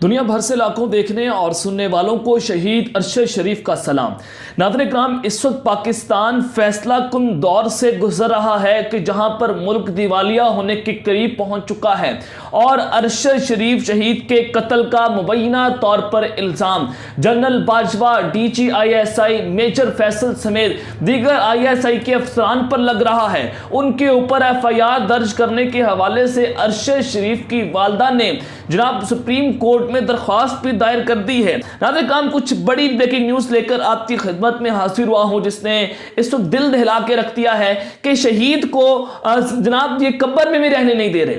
दुनिया भर से लाखों देखने और सुनने वालों को शहीद अरशद शरीफ का सलाम। नाज़रीन इकराम, इस वक्त पाकिस्तान फैसला कुन दौर से गुजर रहा है कि जहां पर मुल्क दिवालिया होने के करीब पहुंच चुका है और अरशद शरीफ शहीद के कत्ल का मुबैना तौर पर इल्जाम general Bajwa, DGI major Faisal समेत दीगर ISI के अफसरान पर लग रहा है। उनके ऊपर FIR दर्ज करने के हवाले से अरशद शरीफ की वालदा ने जनाब सुप्रीम कोर्ट में दरख्वास्त भी दायर कर दी है। नाज़रीन काम कुछ बड़ी ब्रेकिंग न्यूज़ लेकर आपकी खिदमत में हाजिर हुआ हूं, जिसने इस वक्त दिल दहला के रख दिया है कि शहीद को जनाब ये कब्र में भी रहने नहीं दे रहे,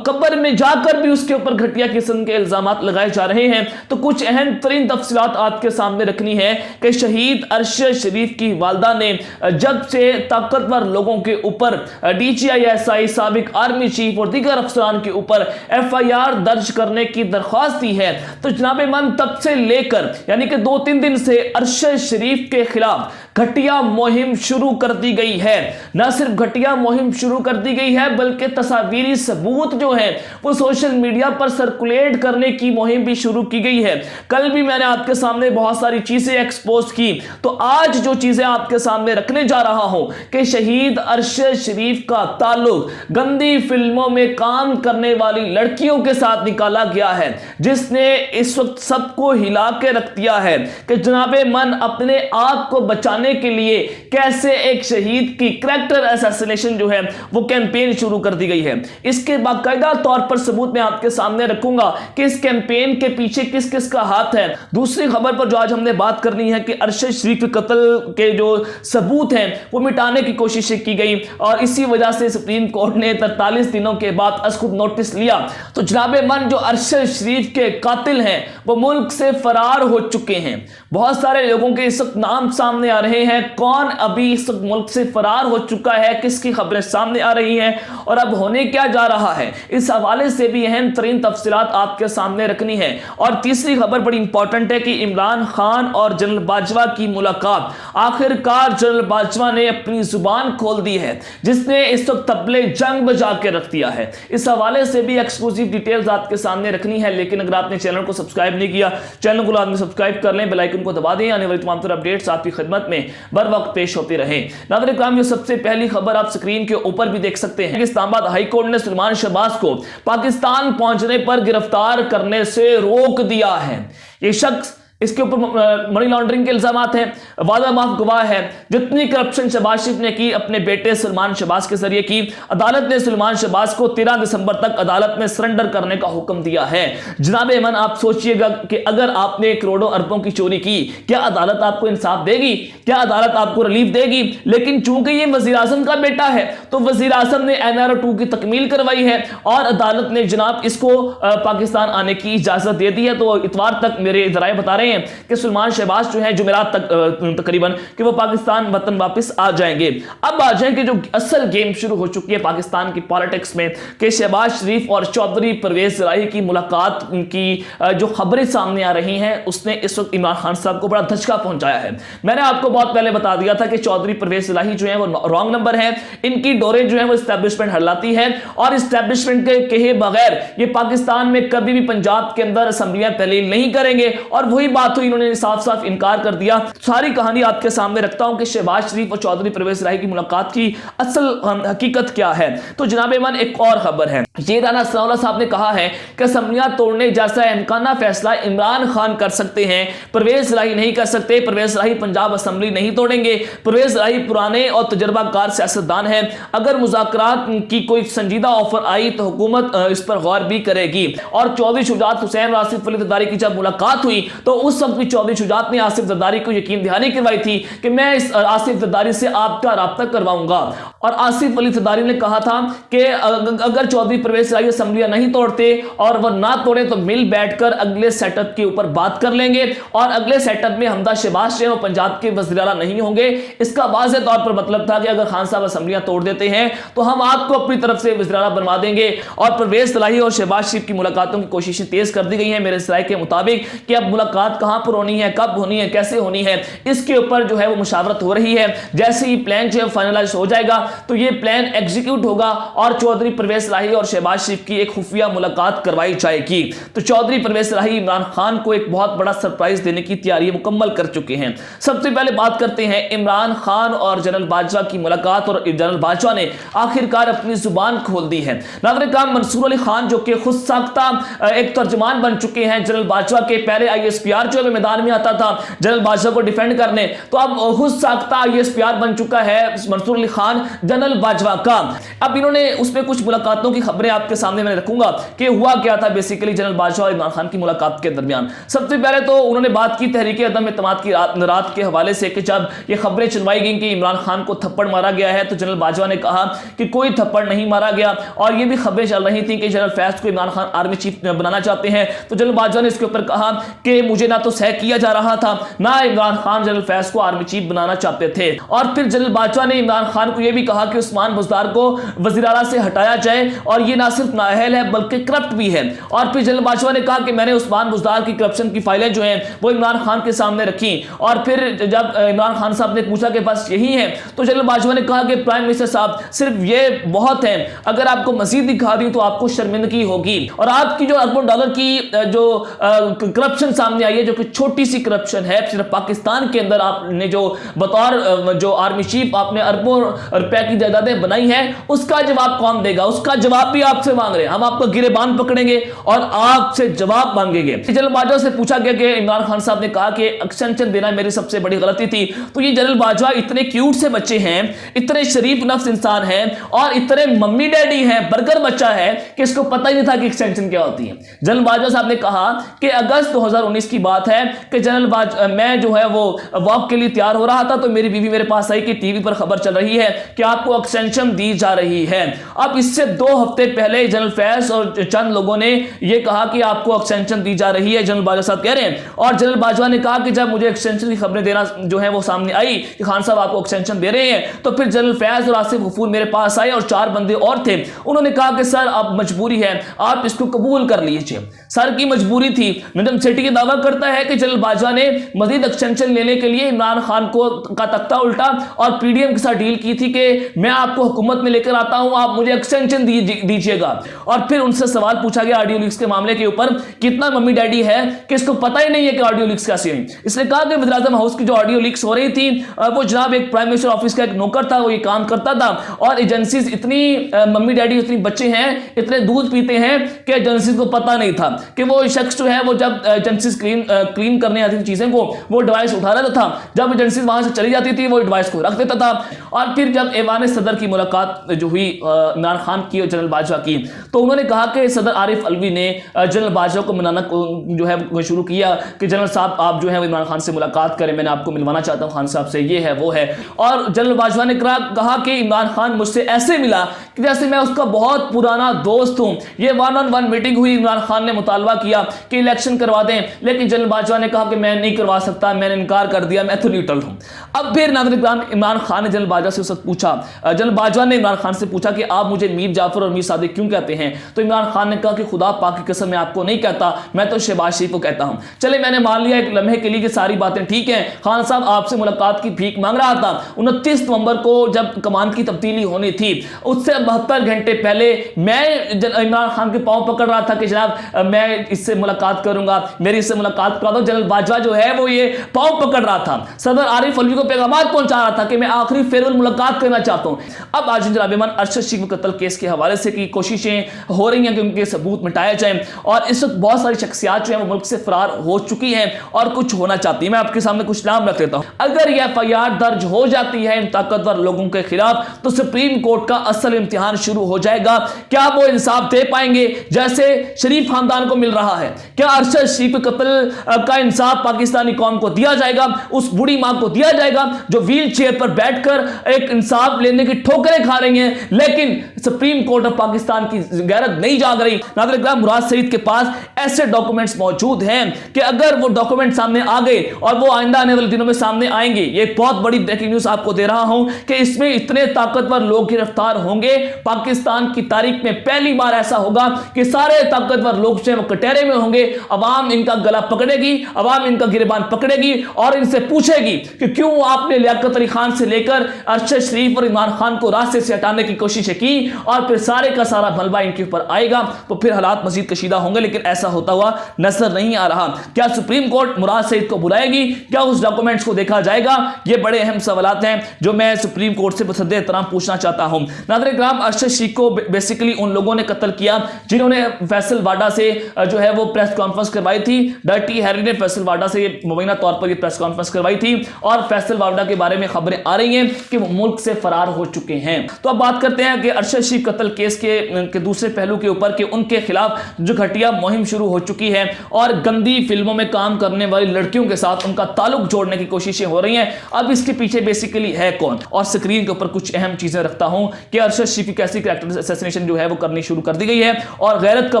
कब्र में जाकर भी उसके ऊपर घटिया किस्म के इल्जाम लगाए जा रहे हैं। तो कुछ अहम तरीन तफसीलात आपके सामने रखनी है कि शहीद अरशद शरीफ की वालदा ने जब से ताकतवर लोगों के ऊपर DGI साबिक आर्मी चीफ और दीगर अफसरान के ऊपर FIR दर्ज करने की दरख्वास्त दी है, तो जनाब मन तब से लेकर यानी कि 2-3 दिन से अरशद शरीफ के खिलाफ घटिया मुहिम शुरू कर दी गई है। न सिर्फ घटिया मुहिम शुरू कर दी गई है बल्कि तस्वीरी सबूत जो है वो सोशल मीडिया पर सर्कुलेट करने की मुहिम भी शुरू की गई है। कल भी मैंने आपके सामने बहुत सारी चीजें एक्सपोज की, तो आज जो चीजें आपके सामने रखने जा रहा हूं कि शहीद अरशद शरीफ का ताल्लुक गंदी फिल्मों में काम करने वाली लड़कियों के साथ निकाला गया है, जिसने इस वक्त सबको हिला के रख दिया है कि जनाबे मन अपने आप को बचाने के लिए कैसे एक शहीद की कैरेक्टर असैसिनेशन जो है वो कैंपेन शुरू कर दी गई है। इसके बाकायदा तौर पर सबूत मैं आपके सामने रखूंगा कि इस कैंपेन के पीछे किस किस का हाथ है। दूसरी खबर पर जो आज हमने बात करनी है कि अरशद शरीफ के कत्ल के जो सबूत हैं वो मिटाने की कोशिश की गई और इसी वजह से सुप्रीम कोर्ट ने 43 दिनों के बाद खुद नोटिस लिया। तो जनाबे मन जो अरशद शरीफ के कातिल हैं वो मुल्क से फरार हो चुके हैं। बहुत सारे लोगों के इस वक्त नाम सामने आ रहे हैं, कौन अभी इस वक्त मुल्क से फरार हो चुका है, किसकी खबरें सामने आ रही हैं और अब होने क्या जा रहा है, इस हवाले से भी अहम तरीन तफसीलात आपके सामने रखनी है। और तीसरी खबर बड़ी इंपॉर्टेंट है कि इमरान खान और जनरल बाजवा की मुलाकात, आखिरकार जनरल बाजवा ने अपनी जुबान खोल दी है, जिसने इस वक्त तबले जंग बजा के रख दिया है। इस हवाले से भी एक्सक्लूसिव डिटेल्स आपके सामने रखनी है। लेकिन अगर आपने चैनल को सब्सक्राइब नहीं किया, चैनल को लाजमी सब्सक्राइब कर लें, बेल आइकन को दबा दें, आने वाली तमाम तरह अपडेट्स आपकी खिदमत में बर वक्त पेश होते रहे। नाज़रीन इकराम, ये सबसे पहली खबर आप स्क्रीन के ऊपर भी देख सकते हैं कि इस्लामाबाद हाई कोर्ट ने सुलेमान शहबाज को पाकिस्तान पहुंचने पर गिरफ्तार करने से रोक दिया है। ये शख्स, इसके ऊपर मनी लॉन्ड्रिंग के इल्जाम हैं, वादा माफ गवाह है, जितनी करप्शन शहबाज शरीफ ने की अपने बेटे सुलेमान शहबाज के जरिए की। अदालत ने सुलेमान शहबाज को 13 दिसंबर तक अदालत में सरेंडर करने का हुक्म दिया है। जनाब मन आप सोचिएगा कि अगर आपने करोड़ों अरबों की चोरी की, क्या अदालत आपको इंसाफ देगी? क्या अदालत आपको रिलीफ देगी? लेकिन चूंकि ये वजीर आजम का बेटा है तो वजीर आजम ने NRO 2 की तकमील करवाई है और अदालत ने जनाब इसको पाकिस्तान आने की इजाजत दे दी है। तो इतवार तक मेरे जराए बता रहे हैं कि सुलेमान शहबाज जो है जुमेरात तक तकरीबन कि वो पाकिस्तान वतन वापस आ जाएंगे। अब आ जाएंगे जो असल गेम शुरू हो चुकी है पाकिस्तान की पॉलिटिक्स में कि शहबाज शरीफ और चौधरी परवेज इलाही की मुलाकात की जो खबरें सामने आ रही हैं उसने इस वक्त इमरान खान साहब को बड़ा धचका पहुंचाया है। मैंने आपको बहुत पहले बता दिया था कि चौधरी परवेज इलाही जो है वो रॉन्ग नंबर है, इनकी डोरें जो है वो एस्टैब्लिशमेंट हरलाती है और एस्टैब्लिशमेंट के कहे बगैर ये पाकिस्तान में कभी भी पंजाब के अंदर असेंबलियां तहलील नहीं करेंगे। और वही बात तो इन्होंने साफ साफ इनकार कर दिया। सारी कहानी आपके सामने रखता हूं कि शहबाज शरीफ और चौधरी परवेज इलाही की मुलाकात की असल हकीकत क्या है। तो जनाबे मन एक और खबर है, ये राना सनाउल्लाह साहब ने कहा है कि असेंबलियां तोड़ने जैसा इम्काना फैसला इमरान खान कर सकते हैं, परवेज इलाही नहीं कर सकते। परवेज इलाही पंजाब असेंबली नहीं तोड़ेंगे। परवेज इलाही पुराने और तजर्बाकार सियासतदान है। अगर मुज़ाकरात की कोई संजीदा ऑफर आई तो हुकूमत इस पर गौर भी करेगी। और चौधरी शुजात हुसैन और आसिफ अली जरदारी की जब मुलाकात हुई तो उस वक्त भी चौधरी शुजात ने आसिफ जरदारी को यकीन दहानी करवाई थी कि मैं इस आसिफ जरदारी से आपका राब्ता करवाऊंगा। और आसिफ अली जरदारी ने कहा था कि अगर चौधरी परवेज इलाही असेंबलियां नहीं तोड़ते और वह ना तोड़े तो मिल बैठकर अगले सेटअप के ऊपर बात कर लेंगे और अगले सेटअप में हमदा शहबाज जो पंजाब के वज़ीर आला नहीं होंगे। इसका वाज़ेह तौर पर मतलब था कि अगर खान साहब असेंबलियां तोड़ देते हैं तो हम आपको अपनी तरफ से वज़ीर आला बनवा देंगे। और परवेज इलाही और शहबाज शरीफ की मुलाकातों की कोशिशें तेज कर दी गई हैं मेरे राय के मुताबिक कि अब मुलाकात कहां पर होनी है, कब होनी है, कैसे होनी है, इसके ऊपर जो है वो मुशावरत हो रही है। जैसे ही प्लान जो है फाइनलाइज हो जाएगा तो ये प्लान एग्जीक्यूट होगा और चौधरी परवेज इलाही और शहबाज शरीफ की एक खुफिया मुलाकात करवाई जाएगी। तो चौधरी परवेज इलाही इमरान खान को एक बहुत बड़ा सरप्राइज देने की तैयारी मुकम्मल कर चुके हैं। सबसे पहले बात करते हैं इमरान खान और जनरल बाजवा की मुलाकात, और जनरल बाजवा ने आखिरकार अपनी जुबान खोल दी है। नाज़रीन किराम, मंसूर अली खान जो कि खुद साख्ता एक तर्जुमान बन चुके हैं जनरल बाजवा के, पहले ISPR जो मैदान में आता था जनरल बाजवा को डिफेंड करने, तो अब खुद साख्ता ISPR बन चुका है मंसूर अली खान जनरल बाजवा का। अब इन्होंने उसमें कुछ मुलाकातों की खबरें आपके सामने मैं रखूंगा कि हुआ क्या था बेसिकली जनरल बाजवा और इमरान खान की मुलाकात के दरमियान। सबसे पहले तो उन्होंने बात की तहरीक अदम एतमाद की रात के हवाले से कि जब ये खबरें चलवाई गई कि इमरान खान को थप्पड़ मारा गया है, तो जनरल बाजवा ने कहा कि कोई थप्पड़ नहीं मारा गया। और ये भी खबरें चल रही थी कि जनरल फैज को इमरान खान आर्मी चीफ बनाना चाहते हैं, तो जनरल बाजवा ने इसके ऊपर कहा कि मुझे ना तो सह किया जा रहा था, ना इमरान खान जनरल फैज को आर्मी चीफ बनाना चाहते थे। और फिर जनरल बाजवा ने इमरान खान को यह भी कहा कि उस्मान बुज़दार को वज़ीर आला से हटाया जाए, और ये ना सिर्फ नाअहल है बल्कि करप्ट भी है। और फिर जनरल बाजवा ने कहा कि मैंने उस्मान बुज़दार की करप्शन की फाइलें जो हैं वो इमरान खान के सामने रखी। और फिर जब इमरान खान साहब ने पूछा कि बस यही है, तो जनरल बाजवा ने कहा कि प्राइम मिनिस्टर साहब सिर्फ ये बहुत है, अगर आपको मजीद दिखा दी तो आपको शर्मिंदगी होगी। और आपकी जो अरबों डॉलर की जो करप्शन सामने आई है, जो कि छोटी सी करप्शन है, सिर्फ पाकिस्तान के अंदर आपने जो बतौर जो आर्मी चीफ आपने अरबों रुपए की जायदादें बनाई है, उसका जवाब कौन देगा? उसका जवाब भी आपसे मांग रहे हैं। हम आपको गिरेबान पकड़ेंगे और आपसे जवाब मांगेंगे। जनरल बाजवा से पूछा गया कि इमरान खान साहब ने कहा कि एक्सटेंशन देना मेरी सबसे बड़ी गलती थी। तो ये जनरल बाजवा इतने क्यूट से बच्चे हैं, इतने शरीफ नफ्स इंसान हैं और इतने मम्मी डैडी हैं, बर्गर बच्चा है कि इसको पता ही नहीं था कि एक्सटेंशन क्या होती है। जनरल बाजवा साहब ने कहा कि अगस्त 2019 की बात है कि जनरल बाजवा मैं जो है वो वॉक के लिए तैयार हो रहा था, तो मेरी बीवी मेरे पास आई कि टीवी पर खबर चल रही है कि आपको एक्सटेंशन दी जा रही है। अब इससे 2 हफ्ते पहले जनरल फैज और चंद लोगों ने यह कहा कि आपको एक्सटेंशन दी जा रही है, जनरल बाजवा साहब कह रहे हैं। और जनरल बाजवा ने कहा कि जब मुझे एक्सटेंशन की खबरें देना जो है वो सामने आई कि खान साहब आपको एक्सटेंशन दे रहे हैं, तो फिर जनरल फैज और आसिफ गफूर मेरे पास आए और 4 बंदे और थे। उन्होंने कहा कि सर अब मजबूरी है, आप इसको कबूल कर लीजिए। सर की मजबूरी थी। नजम सेठी की दावा करता है कि जनरल बाजवा ने मजीद एक्सटेंशन लेने के लिए इमरान खान को का तख्ता उल्टा और पीडीएम के साथ डील की थी कि मैं आपको हुकूमत में लेकर आता हूं, आप मुझे एक्सटेंशन दीजिएगा। और फिर उनसे सवाल पूछा गया ऑडियो लीक्स के मामले के ऊपर, कितना मम्मी डैडी है कि इसको पता ही नहीं है कि ऑडियो लीक्स कैसे हुई। इसने कहा कि वज़ीर आज़म हाउस की जो ऑडियो लीक्स हो रही थी वो जनाब एक प्राइम मिनिस्टर ऑफिस का एक नौकर था, वो ये काम करता था। और एजेंसीज इतनी मम्मी डैडी इतनी बच्चे हैं, इतने दूध पीते हैं कि एजेंसीज को पता नहीं था कि वो शख्स जो है वो जब एजेंसीज क्लीन करने आती थी चीजें को, वो डिवाइस उठा लेता था, जब एजेंसीज वहां से चली जाती थी वो डिवाइस को रख देता था। और फिर जब ऐवान सदर की मुलाकात जो हुई इमरान खान की और जनरल बाजवा की, तो उन्होंने कहा कि सदर आरिफ अलवी ने जनरल बाजवा को मनाना जो है शुरू किया कि जनरल साहब आप जो है इमरान खान से मुलाकात करें, मैंने आपको मिलवाना चाहता हूं खान साहब से, ये है वो है। और जनरल बाजवा ने कहा कि इमरान खान मुझसे ऐसे मिला कि जैसे मैं उसका बहुत पुराना दोस्त हूं। ये 1-on-1 मीटिंग हुई, इमरान खान ने मुतालबा किया कि इलेक्शन करवा दें, लेकिन जनरल बाजवा ने कहा कि मैं नहीं करवा सकता, मैंने इनकार कर दिया, मैं तो न्यूट्रल हूं। अब फिर नाज़रीन इमरान खान ने जनरल बाजवा से उस वक्त पूछा, जनरल बाजवा ने इमरान खान से पूछा कि आप मुझे मीर जाफर और मीर सादिक क्यों कहते हैं? तो इमरान खान ने कहा कि खुदा पाक की कसम मैं आपको नहीं कहता, मैं तो शहबाज शरीफ को कहता हूं। चले मैंने मान लिया एक लम्हे के लिए कि सारी बातें ठीक हैं, खान साहब आपसे मुलाकात की भीख मांग रहा था। 29 नवंबर को जब कमान की तब्दीली होनी थी, उससे 72 घंटे पहले मैं इमरान खान के पांव पकड़ रहा था कि जनाब मैं इससे मुलाकात करूंगा, मेरी इससे मुलाकात करा दो। जनरल बाजवा जो है वो ये पांव पकड़ रहा था, सदर आरिफ अलवी को पैगामात पहुंचा रहा था कि मैं आखिरी फेरवेल मुलाकात करना चाहता हूं। अब आज जनाब इमाम अरशद शेख कत्ल केस के हवाले से की कोशिशें हो रही हैं कि उनके सबूत मिटाए जाएं, और इस वक्त बहुत सारी शख्सियात जो है वो मुल्क से फरार हो चुकी हैं और कुछ होना चाहती है। मैं आपके सामने कुछ नाम रख देता हूं। अगर यह FIR दर्ज हो जाती है इन ताकतवर लोगों के खिलाफ, तो सुप्रीम कोर्ट का असल इम्तिहान शुरू हो जाएगा। क्या वो इंसाफ दे पाएंगे जैसे शरीफ खानदान को मिल रहा है? क्या अरशद शेख कत्ल का इंसाफ पाकिस्तानी कौम को दिया जाएगा, उस बूढ़ी मां को दिया जाएगा जो व्हील चेयर पर बैठकर एक इंसाफ लेने की ठोकरें खा रही हैं, लेकिन सुप्रीम कोर्ट ऑफ पाकिस्तान की गैरत नहीं जाग रही? नाज़रीन मुराद सईद के पास ऐसे डॉक्यूमेंट्स मौजूद हैं कि अगर वो डॉक्यूमेंट सामने आ गए, और वो आइंदा आने वाले दिनों में सामने आएंगे, ये बहुत बड़ी ब्रेकिंग न्यूज आपको दे रहा हूं कि इसमें इतने ताकतवर लोग गिरफ्तार होंगे, पाकिस्तान की तारीख में पहली बार ऐसा होगा कि सारे ताकतवर लोग जो कटहरे में होंगे, अवाम इनका गला पकड़ेगी, अवाम इनका गिरबान पकड़ेगी और इनसे पूछेगी कि क्यों आपने लियाकत अली खान से लेकर अरशद शरीफ शरीफ और इमरान खान को रास्ते से हटाने की कोशिश की और फिर सारे का सारा मलबा इनके ऊपर आएगा तो फिर हालात मजीद कशीदा होंगे, लेकिन ऐसा होता हुआ नजर नहीं आ रहा। क्या सुप्रीम कोर्ट मुराद सईद को बुलाएगी? क्या उस डॉक्यूमेंट्स को देखा जाएगा? ये बड़े अहम सवालात हैं जो मैं सुप्रीम कोर्ट से बसदे एहतराम पूछना चाहता हूं। नाज़रीन किराम, अरशद शेख को बेसिकली उन लोगों ने कत्ल किया जिन्होंने फैसल वाडा से जो है वो प्रेस कॉन्फ्रेंस करवाई थी। डर्टी हैरी ने फैसल वाडा से मुबैना तौर पर यह प्रेस कॉन्फ्रेंस करवाई थी और फैसल वाडा के बारे में खबरें आ रही हैं कि वो मुल्क से फरार हो चुके हैं। तो अब बात करते हैं कि अरशद शेख कत्ल केस के दूसरे पहलू के ऊपर कि उनके खिलाफ जो घटिया मुहिम शुरू हो चुकी है और गंदी फिल्मों में काम करने वाली लड़कियों के साथ उनका ताल्लुक जोड़ने की कोशिशें हो रही हैं। अब इसके पीछे बेसिकली है कौन, और स्क्रीन के ऊपर कुछ अहम चीजें रखता हूं कि अरशद शेख की कैसी कैरेक्टर असैसिनेशन जो है वो करनी शुरू कर दी गई है और गैरत का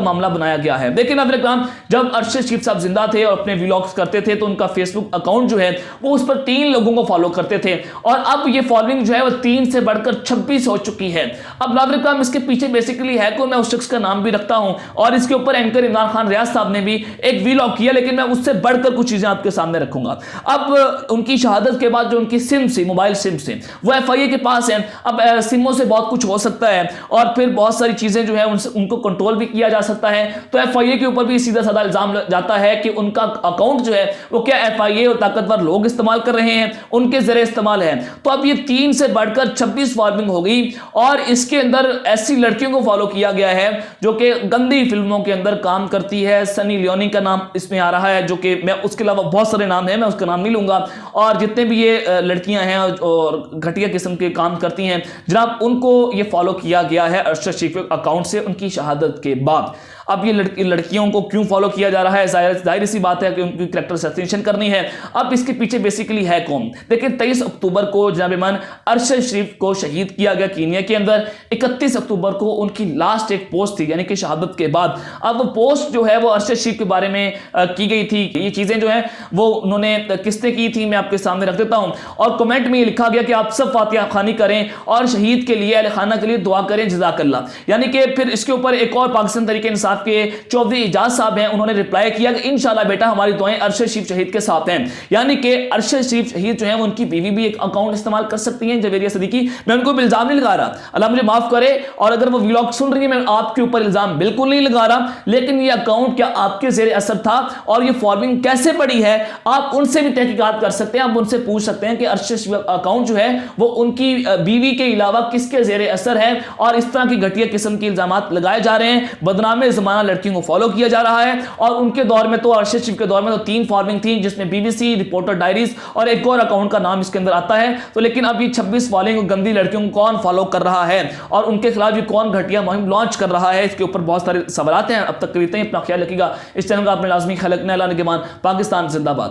मामला बनाया गया है। देखिए नाज़रीन किराम, जब अरशद शेख साहब जिंदा थे और अपने व्लॉग्स करते थे तो उनका फेसबुक अकाउंट जो है वो उस पर 3 लोगों को फॉलो करते थे और अब ये फॉलोइंग जो है वो 3 से बढ़कर 26 हो चुकी है। अब नाज़रीन किराम, इसके पीछे बेसिकली है कौन, मैं उस शख्स का नाम भी रखता हूं और इसके ऊपर एंकर इमरान खान रियाज साहब ने भी एक व्लॉग किया, लेकिन मैं उससे बढ़कर कुछ चीजें आपके सामने रखूंगा। अब उनकी शहादत के बाद जो उनकी सिम से मोबाइल सिम से वो एफआईए के पास है। अब सिमों से बहुत कुछ हो सकता है और फिर बहुत सारी चीजें जो है उनको कंट्रोल भी किया जा सकता है। तो एफआईए के ऊपर भी सीधा साधा इल्जाम जाता है कि उनका अकाउंट जो है वो क्या एफआईए और ताकतवर लोग इस्तेमाल कर रहे हैं, उनके जरिए इस्तेमाल है। तो अब ये 3 से बढ़कर 26 फॉलोइंग हो गई और इसके अंदर ऐसी लड़कियों को फॉलो किया गया है जो कि गंदी फिल्मों के अंदर काम करती है। सनी लियोनी का नाम इसमें आ रहा है, जो कि मैं उसके अलावा बहुत सारे नाम हैं, मैं उसका नाम नहीं लूंगा। और जितने भी ये लड़कियां हैं और घटिया किस्म के काम करती हैं जनाब, उनको ये फॉलो किया गया है अरशद शेख अकाउंट से उनकी शहादत के बाद। अब ये लड़कियों को क्यों फॉलो किया जा रहा है? जाहिर सी बात है कि उनकी कैरेक्टर असैसिनेशन करनी है। अब इसके पीछे बेसिकली है कौन? देखिए 23 अक्टूबर को जनाब ईमान अरशद शेख को शहीद किया गया कीनिया के अंदर। 31 अक्टूबर को उनकी लास्ट एक पोस्ट थी, यानी कि शहादत के बाद। अब वो पोस्ट जो है वो अरशद शेख के बारे में की गई थी। ये चीजें जो है वो उन्होंने किसने की थी मैं आपके सामने रख देता हूं। और कमेंट में ये लिखा गया कि आप सब फातिहा खानी करें और शहीद के लिए, अहले खाना के लिए दुआ करें, जज़ाकल्लाह। यानी कि फिर इसके ऊपर एक और पाकिस्तान तहरीक इंसाफ के चौधरी इजाज साहब हैं, उन्होंने रिप्लाई किया कि इंशाल्लाह बेटा हमारी दुआएं अरशद शेख शहीद के साथ हैं। यानी कि अरशद शेख शहीद जो है उनकी बीवी भी एक अकाउंट इस्तेमाल कर सकती हैं, जवेरिया सदीकी। मैं उनको इल्जाम नहीं लगा रहा, अल्लाह मुझे माफ करे, और अगर वो व्लॉग सुन रही है मैं आपके ऊपर इल्जाम बिल्कुल नहीं लगा रहा, लेकिन ये अकाउंट क्या आपके ज़ेरे असर था और ये फॉलोइंग कैसे बढ़ी है आप उनसे भी तहकीकात कर सकते हैं। आप उनसे पूछ सकते हैं कि अरशद शेख अकाउंट जो है वो उनकी बीवी के अलावा किसके ज़ेरे असर है और इस तरह की घटिया किस्म के इल्जामात लगाए जा रहे हैं। बदनामे ज़माना लड़कियों को फॉलो किया जा रहा है और उनके दौर में तो अरशद शेख के दौर में तो 3 फॉलोइंग थी, जिसमें बीबीसी, रिपोर्टर डायरीज और एक और अकाउंट का नाम इसके अंदर आता है। तो लेकिन अब ये 26 फॉलोइंग गंदी लड़कियों को कौन फॉलो कर रहा है और उनके खिलाफ भी कौन घटिया मुहिम लॉन्च कर रहा है, इसके ऊपर बहुत सारे सवाल हैं। अब तक करते हैं, अपना ख्याल रखिएगा। इस चैनल का आपने लाजमी ख्याल रखना है। अल्लाह निगहबान, पाकिस्तान जिंदाबाद।